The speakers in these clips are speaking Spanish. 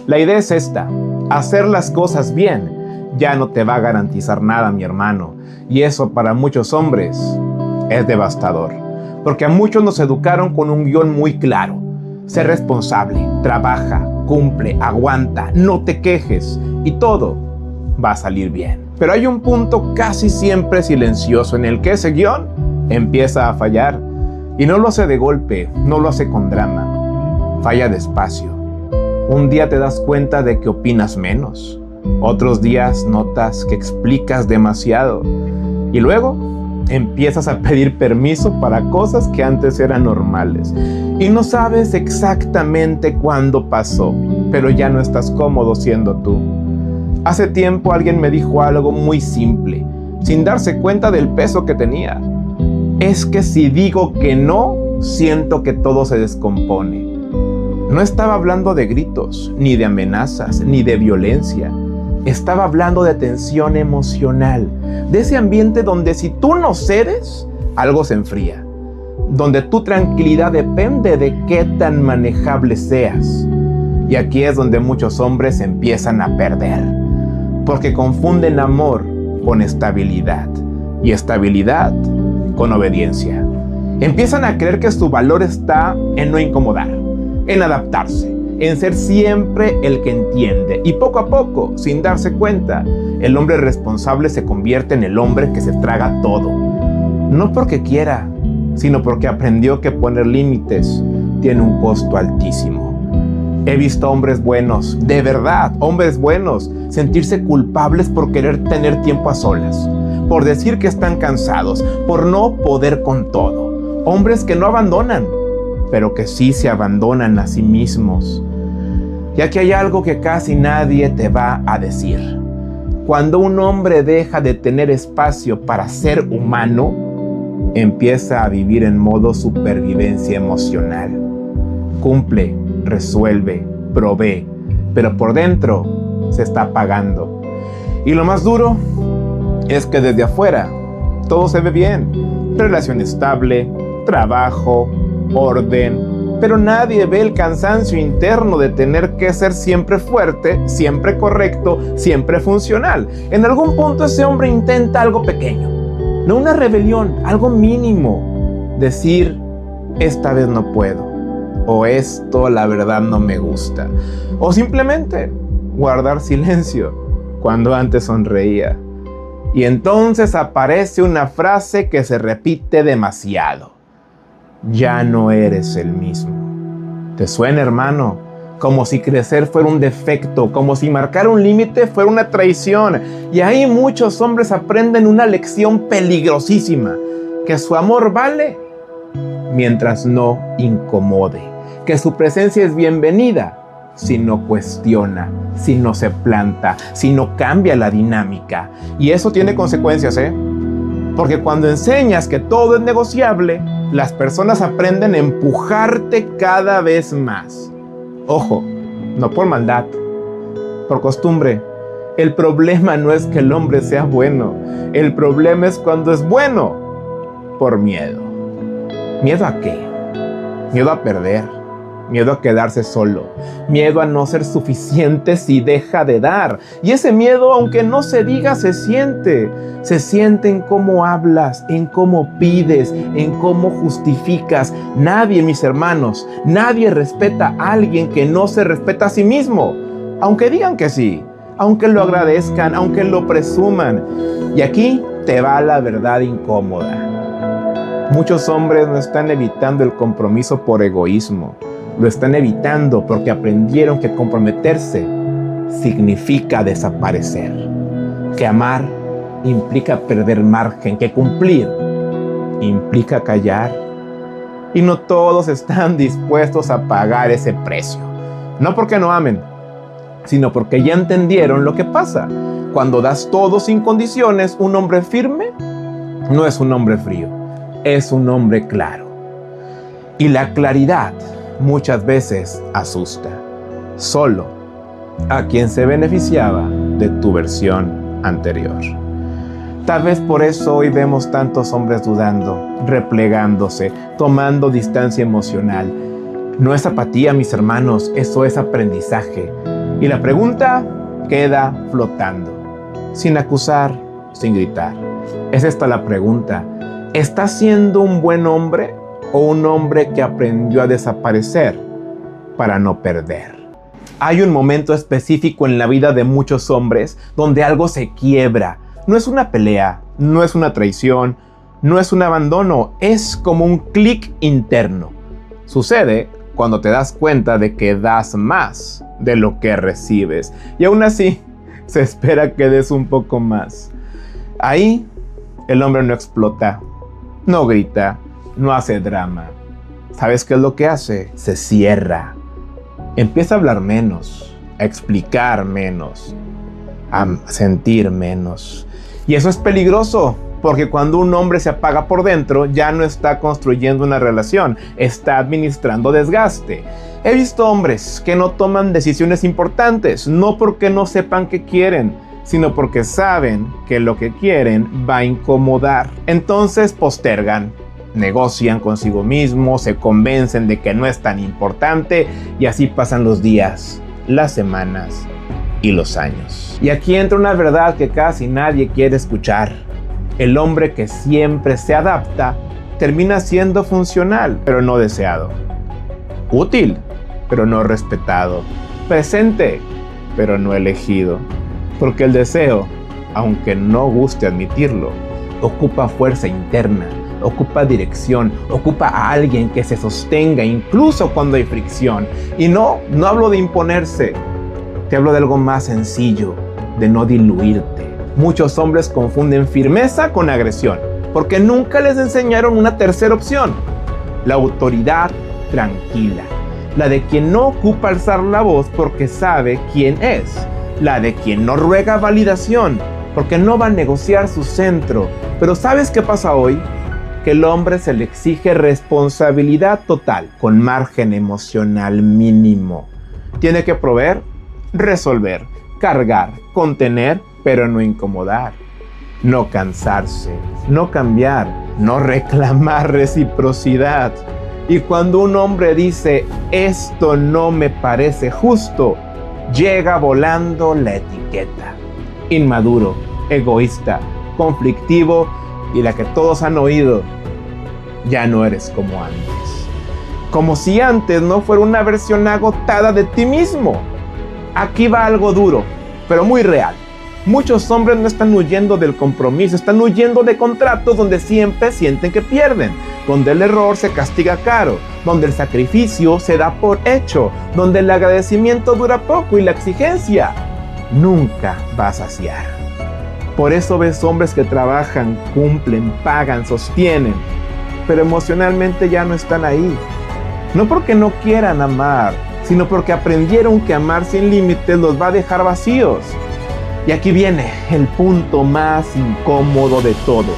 La idea es esta: hacer las cosas bien ya no te va a garantizar nada, mi hermano. Y eso para muchos hombres es devastador, porque a muchos nos educaron con un guión muy claro: sé responsable, trabaja, cumple, aguanta, no te quejes y todo va a salir bien. Pero hay un punto casi siempre silencioso en el que ese guión empieza a fallar, y no lo hace de golpe, no lo hace con drama, falla despacio. Un día te das cuenta de que opinas menos, otros días notas que explicas demasiado, y luego empiezas a pedir permiso para cosas que antes eran normales, y no sabes exactamente cuándo pasó, pero ya no estás cómodo siendo tú. Hace tiempo alguien me dijo algo muy simple, sin darse cuenta del peso que tenía: es que si digo que no, siento que todo se descompone. No estaba hablando de gritos, ni de amenazas, ni de violencia. Estaba hablando de tensión emocional, de ese ambiente donde si tú no cedes, algo se enfría, donde tu tranquilidad depende de qué tan manejable seas. Y aquí es donde muchos hombres empiezan a perder, porque confunden amor con estabilidad y estabilidad con obediencia. Empiezan a creer que su valor está en no incomodar, en adaptarse, en ser siempre el que entiende. Y poco a poco, sin darse cuenta, el hombre responsable se convierte en el hombre que se traga todo. No porque quiera, sino porque aprendió que poner límites tiene un costo altísimo. He visto hombres buenos, de verdad, hombres buenos, sentirse culpables por querer tener tiempo a solas, por decir que están cansados, por no poder con todo. Hombres que no abandonan, pero que sí se abandonan a sí mismos. Y aquí hay algo que casi nadie te va a decir. Cuando un hombre deja de tener espacio para ser humano, empieza a vivir en modo supervivencia emocional. Cumple, resuelve, provee, pero por dentro se está apagando. Y lo más duro es que desde afuera todo se ve bien: relación estable, trabajo, orden, pero nadie ve el cansancio interno de tener que ser siempre fuerte, siempre correcto, siempre funcional. En algún punto ese hombre intenta algo pequeño, no una rebelión, algo mínimo: decir, esta vez no puedo, o esto la verdad no me gusta, o simplemente guardar silencio cuando antes sonreía. Y entonces aparece una frase que se repite demasiado: ya no eres el mismo. ¿Te suena, hermano? Como si crecer fuera un defecto, como si marcar un límite fuera una traición. Y ahí muchos hombres aprenden una lección peligrosísima: que su amor vale mientras no incomode, que su presencia es bienvenida si no cuestiona, si no se planta, si no cambia la dinámica. Y eso tiene consecuencias, porque cuando enseñas que todo es negociable, las personas aprenden a empujarte cada vez más. Ojo, no por maldad, por costumbre. El problema no es que el hombre sea bueno, el problema es cuando es bueno por miedo. ¿Miedo a qué? Miedo a perder, miedo a quedarse solo, miedo a no ser suficiente si deja de dar. Y ese miedo, aunque no se diga, se siente en cómo hablas, en cómo pides, en cómo justificas. Nadie, mis hermanos, nadie respeta a alguien que no se respeta a sí mismo, aunque digan que sí, aunque lo agradezcan, aunque lo presuman. Y aquí te va la verdad incómoda. Muchos hombres no están evitando el compromiso por egoísmo, lo están evitando porque aprendieron que comprometerse significa desaparecer, que amar implica perder margen, que cumplir implica callar. Y no todos están dispuestos a pagar ese precio, no porque no amen, sino porque ya entendieron lo que pasa. Cuando das todo sin condiciones, un hombre firme no es un hombre frío, es un hombre claro. Y la claridad muchas veces asusta, solo a quien se beneficiaba de tu versión anterior. Tal vez por eso hoy vemos tantos hombres dudando, replegándose, tomando distancia emocional. No es apatía, mis hermanos, eso es aprendizaje. Y la pregunta queda flotando, sin acusar, sin gritar. Es esta la pregunta: ¿estás siendo un buen hombre o un hombre que aprendió a desaparecer para no perder? Hay un momento específico en la vida de muchos hombres donde algo se quiebra. No es una pelea, no es una traición, no es un abandono, es como un clic interno. Sucede cuando te das cuenta de que das más de lo que recibes y aún así se espera que des un poco más. Ahí el hombre no explota, no grita, no hace drama. ¿Sabes qué es lo que hace? Se cierra. Empieza a hablar menos, a explicar menos, a sentir menos. Y eso es peligroso, porque cuando un hombre se apaga por dentro, ya no está construyendo una relación, está administrando desgaste. He visto hombres que no toman decisiones importantes, no porque no sepan qué quieren, sino porque saben que lo que quieren va a incomodar. Entonces postergan, negocian consigo mismos, se convencen de que no es tan importante y así pasan los días, las semanas y los años. Y aquí entra una verdad que casi nadie quiere escuchar. El hombre que siempre se adapta termina siendo funcional, pero no deseado. Útil, pero no respetado. Presente, pero no elegido. Porque el deseo, aunque no guste admitirlo, ocupa fuerza interna, ocupa dirección, ocupa a alguien que se sostenga incluso cuando hay fricción. Y no hablo de imponerse, te hablo de algo más sencillo, de no diluirte. Muchos hombres confunden firmeza con agresión, porque nunca les enseñaron una tercera opción: la autoridad tranquila, la de quien no ocupa alzar la voz porque sabe quién es, la de quien no ruega validación porque no va a negociar su centro. Pero ¿sabes qué pasa hoy? Que el hombre se le exige responsabilidad total, con margen emocional mínimo. Tiene que proveer, resolver, cargar, contener, pero no incomodar, no cansarse, no cambiar, no reclamar reciprocidad. Y cuando un hombre dice esto no me parece justo, llega volando la etiqueta: inmaduro, egoísta, conflictivo y la que todos han oído: ya no eres como antes. Como si antes no fuera una versión agotada de ti mismo. Aquí va algo duro, pero muy real. Muchos hombres no están huyendo del compromiso, están huyendo de contratos donde siempre sienten que pierden, donde el error se castiga caro, donde el sacrificio se da por hecho, donde el agradecimiento dura poco y la exigencia nunca va a saciar. Por eso ves hombres que trabajan, cumplen, pagan, sostienen, pero emocionalmente ya no están ahí. No porque no quieran amar, sino porque aprendieron que amar sin límites los va a dejar vacíos. Y aquí viene el punto más incómodo de todos.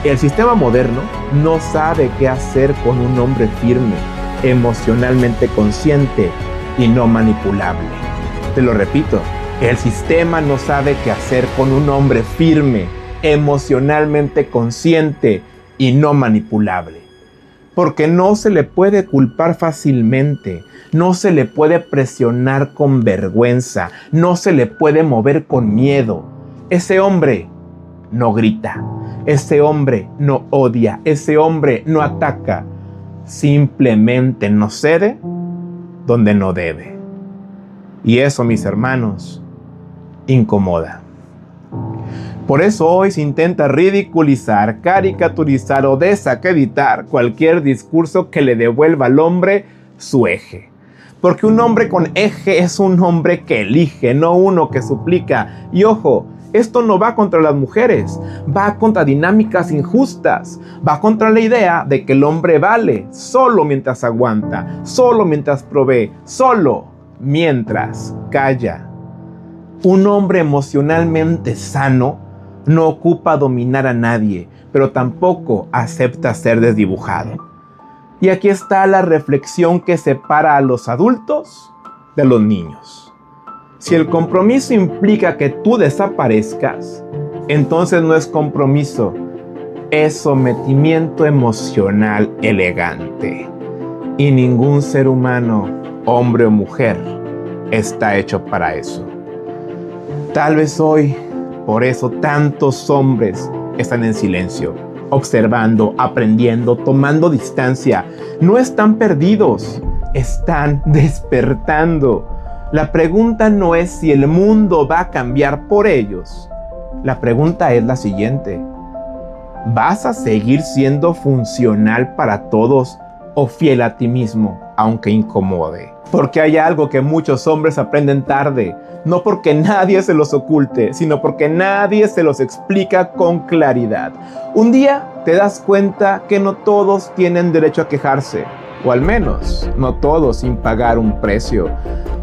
El sistema moderno no sabe qué hacer con un hombre firme, emocionalmente consciente y no manipulable. Te lo repito, el sistema no sabe qué hacer con un hombre firme, emocionalmente consciente y no manipulable. Porque no se le puede culpar fácilmente, no se le puede presionar con vergüenza, no se le puede mover con miedo. Ese hombre no grita, ese hombre no odia, ese hombre no ataca, simplemente no cede donde no debe. Y eso, mis hermanos, incomoda. Por eso hoy se intenta ridiculizar, caricaturizar o desacreditar cualquier discurso que le devuelva al hombre su eje. Porque un hombre con eje es un hombre que elige, no uno que suplica. Y ojo, esto no va contra las mujeres, va contra dinámicas injustas, va contra la idea de que el hombre vale solo mientras aguanta, solo mientras provee, solo mientras calla. Un hombre emocionalmente sano no ocupa dominar a nadie, pero tampoco acepta ser desdibujado. Y aquí está la reflexión que separa a los adultos de los niños. Si el compromiso implica que tú desaparezcas, entonces no es compromiso, es sometimiento emocional elegante. Y ningún ser humano, hombre o mujer, está hecho para eso. Tal vez hoy, por eso tantos hombres están en silencio, observando, aprendiendo, tomando distancia. No están perdidos, están despertando. La pregunta no es si el mundo va a cambiar por ellos. La pregunta es la siguiente: ¿vas a seguir siendo funcional para todos o fiel a ti mismo, aunque incomode? Porque hay algo que muchos hombres aprenden tarde, no porque nadie se los oculte, sino porque nadie se los explica con claridad. Un día te das cuenta que no todos tienen derecho a quejarse, o al menos no todos sin pagar un precio.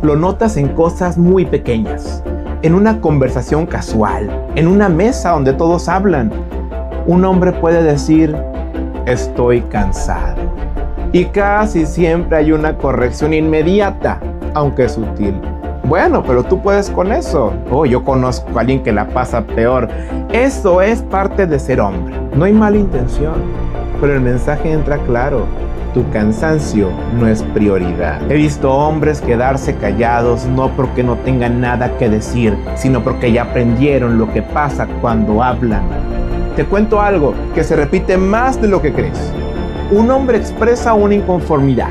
Lo notas en cosas muy pequeñas, en una conversación casual, en una mesa donde todos hablan. Un hombre puede decir: estoy cansado. Y casi siempre hay una corrección inmediata, aunque sutil. Bueno, pero tú puedes con eso. Oh, yo conozco a alguien que la pasa peor. Eso es parte de ser hombre. No hay mala intención, pero el mensaje entra claro: tu cansancio no es prioridad. He visto hombres quedarse callados no porque no tengan nada que decir, sino porque ya aprendieron lo que pasa cuando hablan. Te cuento algo que se repite más de lo que crees. Un hombre expresa una inconformidad.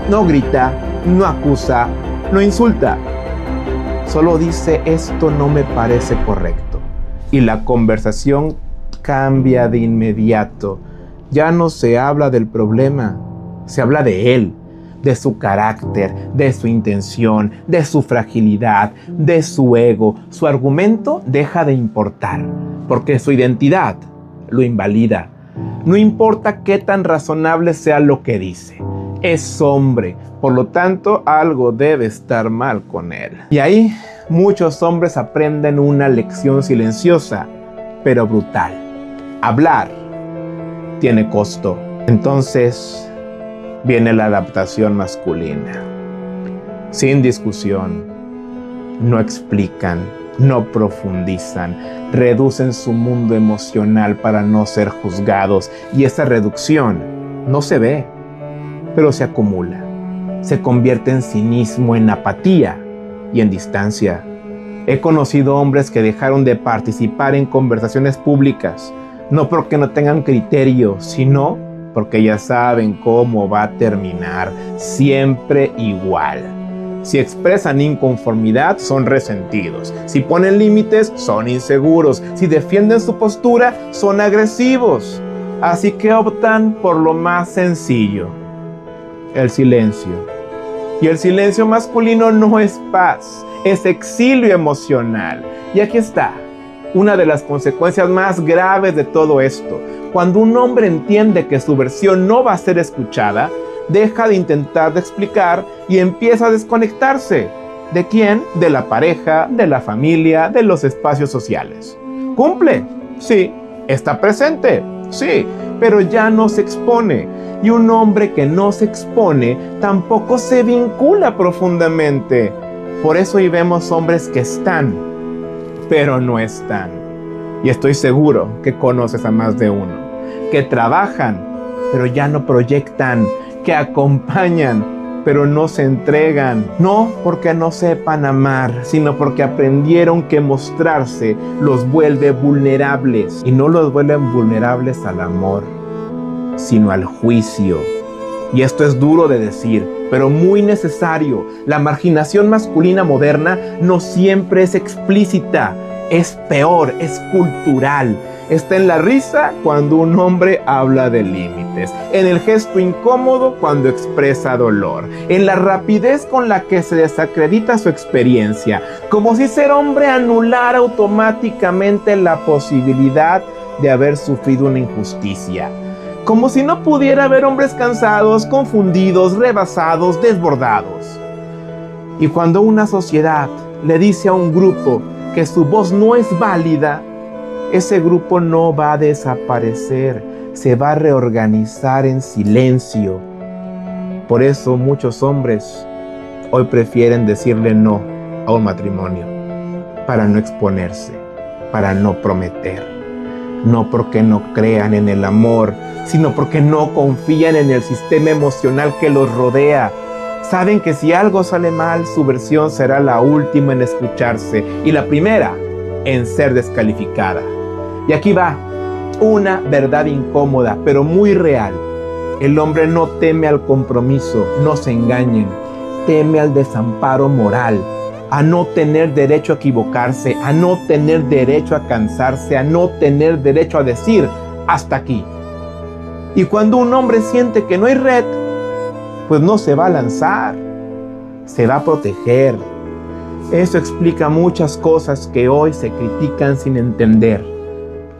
No grita, no acusa, no insulta. Solo dice: esto no me parece correcto. Y la conversación cambia de inmediato. Ya no se habla del problema, se habla de él, de su carácter, de su intención, de su fragilidad, de su ego. Su argumento deja de importar, porque su identidad lo invalida. No importa qué tan razonable sea lo que dice. Es hombre, por lo tanto, algo debe estar mal con él. Y ahí muchos hombres aprenden una lección silenciosa, pero brutal. Hablar tiene costo. Entonces viene la adaptación masculina. Sin discusión, no explican, no profundizan, reducen su mundo emocional para no ser juzgados, y esa reducción no se ve, pero se acumula. Se convierte en cinismo, en apatía y en distancia. He conocido hombres que dejaron de participar en conversaciones públicas, no porque no tengan criterio, sino porque ya saben cómo va a terminar, siempre igual. Si expresan inconformidad, son resentidos. Si ponen límites, son inseguros. Si defienden su postura, son agresivos. Así que optan por lo más sencillo: el silencio. Y el silencio masculino no es paz, es exilio emocional. Y aquí está una de las consecuencias más graves de todo esto. Cuando un hombre entiende que su versión no va a ser escuchada, deja de intentar de explicar y empieza a desconectarse. ¿De quién? De la pareja, de la familia, de los espacios sociales. ¿Cumple? Sí. ¿Está presente? Sí. Pero ya no se expone. Y un hombre que no se expone tampoco se vincula profundamente. Por eso hoy vemos hombres que están, pero no están. Y estoy seguro que conoces a más de uno. Que trabajan, pero ya no proyectan. Que acompañan, pero no se entregan. No porque no sepan amar, sino porque aprendieron que mostrarse los vuelve vulnerables. Y no los vuelven vulnerables al amor, sino al juicio. Y esto es duro de decir, pero muy necesario. La marginación masculina moderna no siempre es explícita. Es peor, es cultural. Está en la risa cuando un hombre habla de límites, en el gesto incómodo cuando expresa dolor, en la rapidez con la que se desacredita su experiencia, como si ser hombre anulara automáticamente la posibilidad de haber sufrido una injusticia. Como si no pudiera haber hombres cansados, confundidos, rebasados, desbordados. Y cuando una sociedad le dice a un grupo que su voz no es válida, ese grupo no va a desaparecer, se va a reorganizar en silencio. Por eso muchos hombres hoy prefieren decirle no a un matrimonio, para no exponerse, para no prometer. No porque no crean en el amor, sino porque no confían en el sistema emocional que los rodea. Saben que si algo sale mal, su versión será la última en escucharse y la primera en ser descalificada. Y aquí va una verdad incómoda, pero muy real. El hombre no teme al compromiso, no se engañen. Teme al desamparo moral, a no tener derecho a equivocarse, a no tener derecho a cansarse, a no tener derecho a decir hasta aquí. Y cuando un hombre siente que no hay red, pues no se va a lanzar, se va a proteger. Eso explica muchas cosas que hoy se critican sin entender.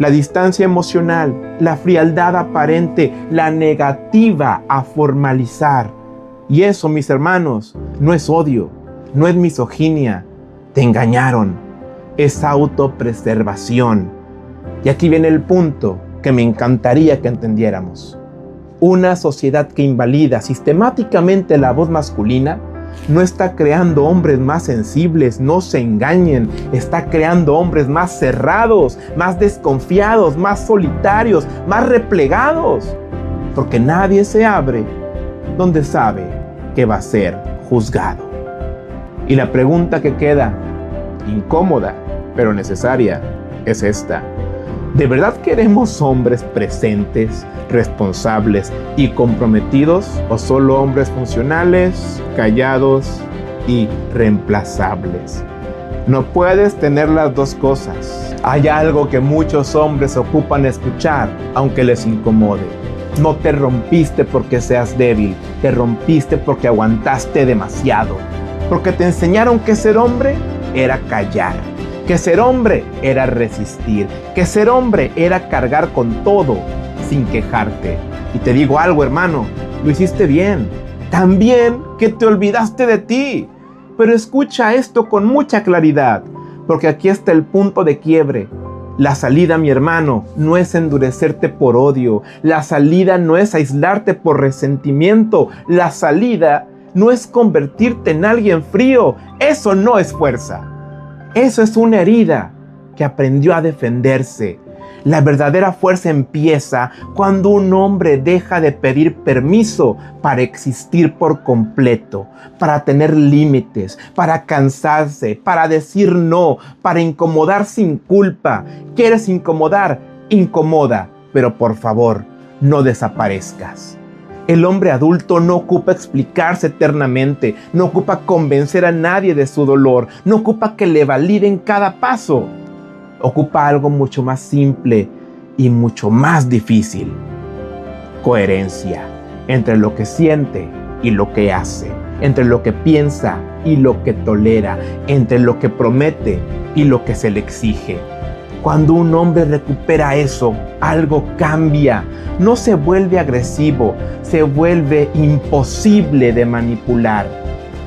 La distancia emocional, la frialdad aparente, la negativa a formalizar. Y eso, mis hermanos, no es odio, no es misoginia. Te engañaron, es autopreservación. Y aquí viene el punto que me encantaría que entendiéramos. Una sociedad que invalida sistemáticamente la voz masculina no está creando hombres más sensibles, no se engañen, está creando hombres más cerrados, más desconfiados, más solitarios, más replegados, porque nadie se abre donde sabe que va a ser juzgado. Y la pregunta que queda, incómoda pero necesaria, es esta: ¿de verdad queremos hombres presentes, responsables y comprometidos, o solo hombres funcionales, callados y reemplazables? No puedes tener las dos cosas. Hay algo que muchos hombres ocupan escuchar, aunque les incomode. No te rompiste porque seas débil, te rompiste porque aguantaste demasiado. Porque te enseñaron que ser hombre era callar, que ser hombre era resistir, que ser hombre era cargar con todo sin quejarte. Y te digo algo, hermano, lo hiciste bien. También que te olvidaste de ti. Pero escucha esto con mucha claridad, porque aquí está el punto de quiebre. La salida, mi hermano, no es endurecerte por odio. La salida no es aislarte por resentimiento. La salida no es convertirte en alguien frío. Eso no es fuerza. Eso es una herida que aprendió a defenderse. La verdadera fuerza empieza cuando un hombre deja de pedir permiso para existir por completo, para tener límites, para cansarse, para decir no, para incomodar sin culpa. ¿Quieres incomodar? Incomoda, pero por favor, no desaparezcas. El hombre adulto no ocupa explicarse eternamente, no ocupa convencer a nadie de su dolor, no ocupa que le validen cada paso. Ocupa algo mucho más simple y mucho más difícil: coherencia entre lo que siente y lo que hace, entre lo que piensa y lo que tolera, entre lo que promete y lo que se le exige. Cuando un hombre recupera eso, algo cambia. No se vuelve agresivo, se vuelve imposible de manipular.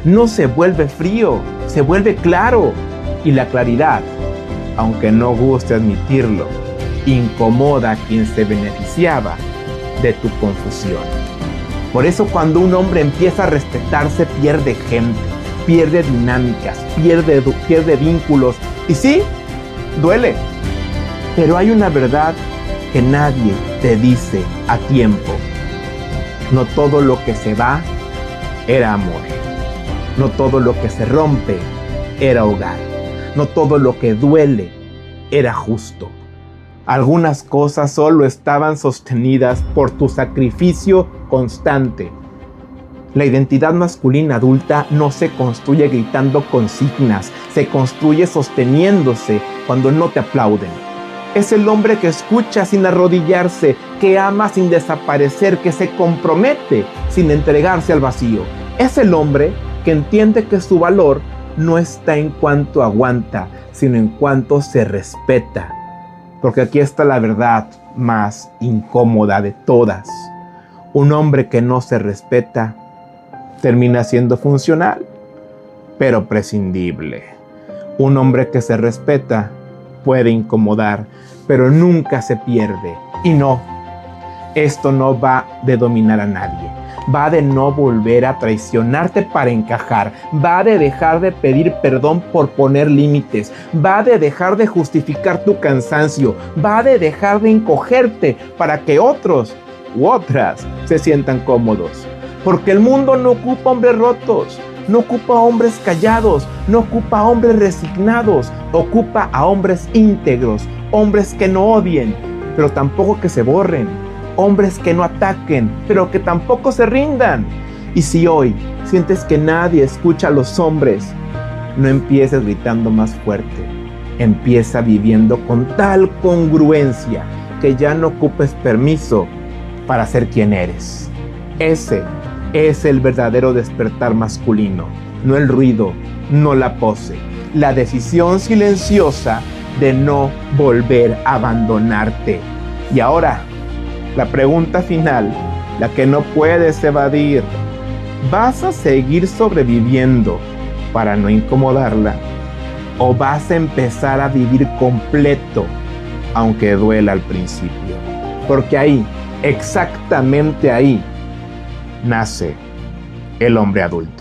No se vuelve frío, se vuelve claro. Y la claridad, aunque no guste admitirlo, incomoda a quien se beneficiaba de tu confusión. Por eso cuando un hombre empieza a respetarse, pierde gente, pierde dinámicas, pierde vínculos. Y sí, duele. Pero hay una verdad que nadie te dice a tiempo. No todo lo que se va era amor. No todo lo que se rompe era hogar. No todo lo que duele era justo. Algunas cosas solo estaban sostenidas por tu sacrificio constante. La identidad masculina adulta no se construye gritando consignas, se construye sosteniéndose cuando no te aplauden. Es el hombre que escucha sin arrodillarse, que ama sin desaparecer, que se compromete sin entregarse al vacío. Es el hombre que entiende que su valor no está en cuanto aguanta, sino en cuanto se respeta. Porque aquí está la verdad más incómoda de todas. Un hombre que no se respeta termina siendo funcional, pero prescindible. Un hombre que se respeta puede incomodar, pero nunca se pierde. Y no, esto no va de dominar a nadie. Va de no volver a traicionarte para encajar. Va de dejar de pedir perdón por poner límites. Va de dejar de justificar tu cansancio. Va de dejar de encogerte para que otros u otras se sientan cómodos. Porque el mundo no ocupa hombres rotos, no ocupa hombres callados, no ocupa hombres resignados, ocupa a hombres íntegros, hombres que no odien, pero tampoco que se borren, hombres que no ataquen, pero que tampoco se rindan. Y si hoy sientes que nadie escucha a los hombres, no empieces gritando más fuerte, empieza viviendo con tal congruencia que ya no ocupes permiso para ser quien eres. Ese es el verdadero despertar masculino, no el ruido, no la pose, la decisión silenciosa de no volver a abandonarte. Y ahora, la pregunta final, la que no puedes evadir: ¿vas a seguir sobreviviendo para no incomodarla? ¿O vas a empezar a vivir completo, aunque duela al principio? Porque ahí, exactamente ahí, nace el hombre adulto.